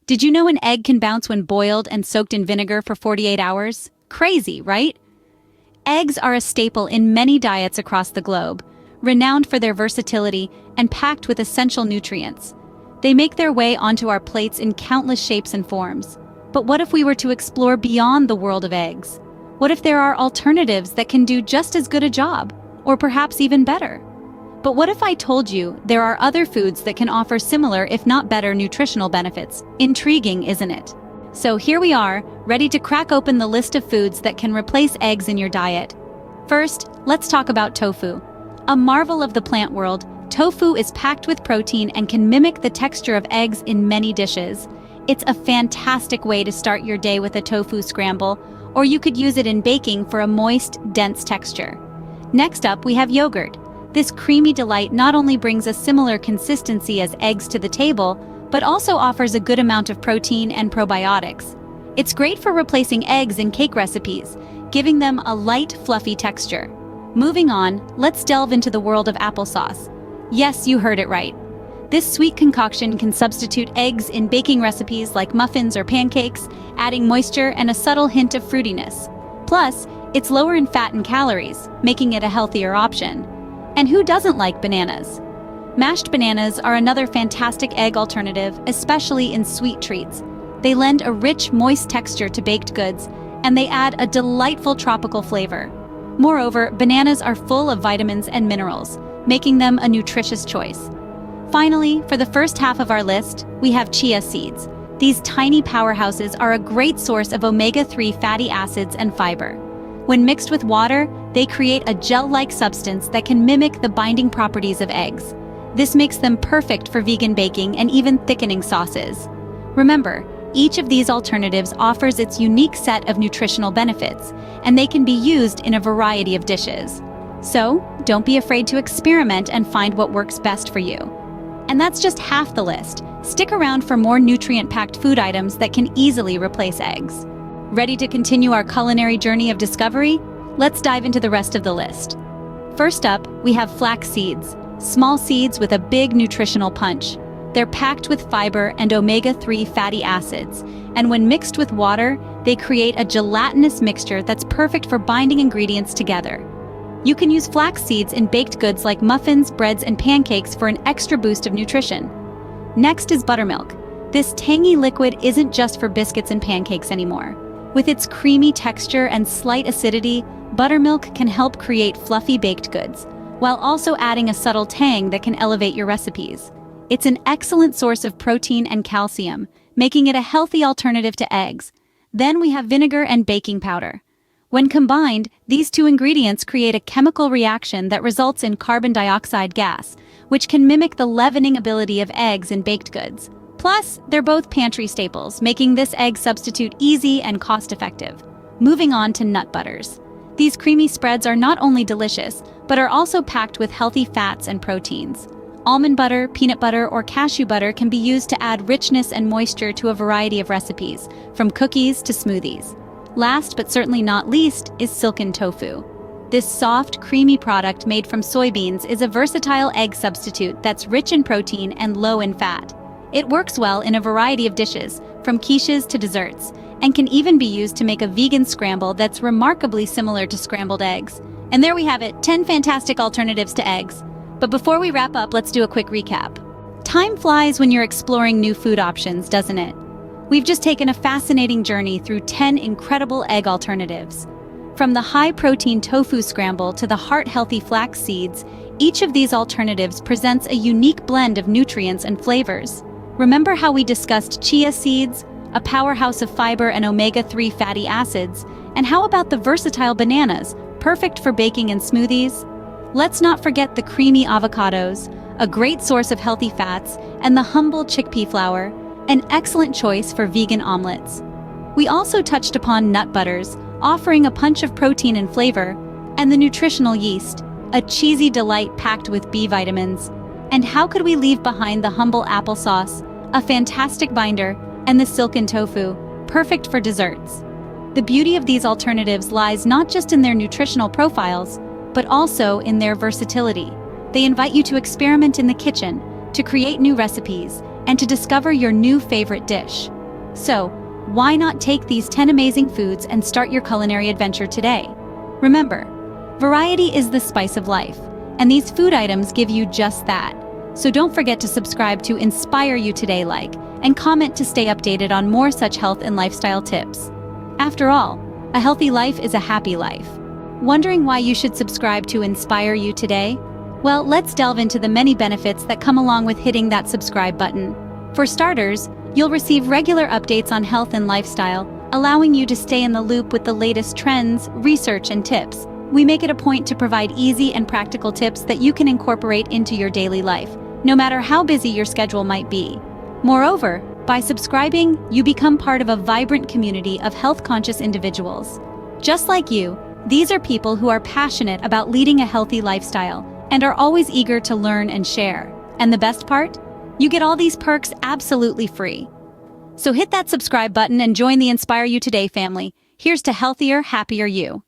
Did you know an egg can bounce when boiled and soaked in vinegar for 48 hours? Crazy, right? Eggs are a staple in many diets across the globe, renowned for their versatility and packed with essential nutrients. They make their way onto our plates in countless shapes and forms. But what if we were to explore beyond the world of eggs? What if there are alternatives that can do just as good a job, or perhaps even better? But what if I told you there are other foods that can offer similar, if not better, nutritional benefits? Intriguing, isn't it? So here we are, ready to crack open the list of foods that can replace eggs in your diet. First, let's talk about tofu. A marvel of the plant world, tofu is packed with protein and can mimic the texture of eggs in many dishes. It's a fantastic way to start your day with a tofu scramble, or you could use it in baking for a moist, dense texture. Next up, we have yogurt. This creamy delight not only brings a similar consistency as eggs to the table, but also offers a good amount of protein and probiotics. It's great for replacing eggs in cake recipes, giving them a light, fluffy texture. Moving on, let's delve into the world of applesauce. Yes, you heard it right. This sweet concoction can substitute eggs in baking recipes like muffins or pancakes, adding moisture and a subtle hint of fruitiness. Plus, it's lower in fat and calories, making it a healthier option. And who doesn't like bananas? Mashed bananas are another fantastic egg alternative, especially in sweet treats. They lend a rich, moist texture to baked goods, and they add a delightful tropical flavor. Moreover, bananas are full of vitamins and minerals, making them a nutritious choice. Finally, for the first half of our list, we have chia seeds. These tiny powerhouses are a great source of omega-3 fatty acids and fiber. When mixed with water, they create a gel-like substance that can mimic the binding properties of eggs. This makes them perfect for vegan baking and even thickening sauces. Remember, each of these alternatives offers its unique set of nutritional benefits, and they can be used in a variety of dishes. So, don't be afraid to experiment and find what works best for you. And that's just half the list. Stick around for more nutrient-packed food items that can easily replace eggs. Ready to continue our culinary journey of discovery? Let's dive into the rest of the list. First up, we have flax seeds, small seeds with a big nutritional punch. They're packed with fiber and omega-3 fatty acids, and when mixed with water, they create a gelatinous mixture that's perfect for binding ingredients together. You can use flax seeds in baked goods like muffins, breads, and pancakes for an extra boost of nutrition. Next is buttermilk. This tangy liquid isn't just for biscuits and pancakes anymore. With its creamy texture and slight acidity, buttermilk can help create fluffy baked goods, while also adding a subtle tang that can elevate your recipes. It's an excellent source of protein and calcium, making it a healthy alternative to eggs. Then we have vinegar and baking powder. When combined, these two ingredients create a chemical reaction that results in carbon dioxide gas, which can mimic the leavening ability of eggs in baked goods. Plus, they're both pantry staples, making this egg substitute easy and cost-effective. Moving on to nut butters. These creamy spreads are not only delicious, but are also packed with healthy fats and proteins. Almond butter, peanut butter, or cashew butter can be used to add richness and moisture to a variety of recipes, from cookies to smoothies. Last but certainly not least is silken tofu. This soft, creamy product made from soybeans is a versatile egg substitute that's rich in protein and low in fat. It works well in a variety of dishes, from quiches to desserts, and can even be used to make a vegan scramble that's remarkably similar to scrambled eggs. And there we have it, 10 fantastic alternatives to eggs. But before we wrap up, let's do a quick recap. Time flies when you're exploring new food options, doesn't it? We've just taken a fascinating journey through 10 incredible egg alternatives. From the high-protein tofu scramble to the heart-healthy flax seeds, each of these alternatives presents a unique blend of nutrients and flavors. Remember how we discussed chia seeds, a powerhouse of fiber and omega-3 fatty acids, and how about the versatile bananas, perfect for baking and smoothies? Let's not forget the creamy avocados, a great source of healthy fats, and the humble chickpea flour, an excellent choice for vegan omelets. We also touched upon nut butters, offering a punch of protein and flavor, and the nutritional yeast, a cheesy delight packed with B vitamins. And how could we leave behind the humble applesauce, a fantastic binder, and the silken tofu, perfect for desserts? The beauty of these alternatives lies not just in their nutritional profiles, but also in their versatility. They invite you to experiment in the kitchen, to create new recipes, and to discover your new favorite dish. So, why not take these 10 amazing foods and start your culinary adventure today? Remember, variety is the spice of life, and these food items give you just that. So don't forget to subscribe to Inspire You Today, and comment to stay updated on more such health and lifestyle tips. After all, a healthy life is a happy life. Wondering why you should subscribe to Inspire You Today? Well, let's delve into the many benefits that come along with hitting that subscribe button. For starters, you'll receive regular updates on health and lifestyle, allowing you to stay in the loop with the latest trends, research, and tips. We make it a point to provide easy and practical tips that you can incorporate into your daily life, no matter how busy your schedule might be. Moreover, by subscribing, you become part of a vibrant community of health-conscious individuals. Just like you, these are people who are passionate about leading a healthy lifestyle and are always eager to learn and share. And the best part? You get all these perks absolutely free. So hit that subscribe button and join the Inspire You Today family. Here's to healthier, happier you.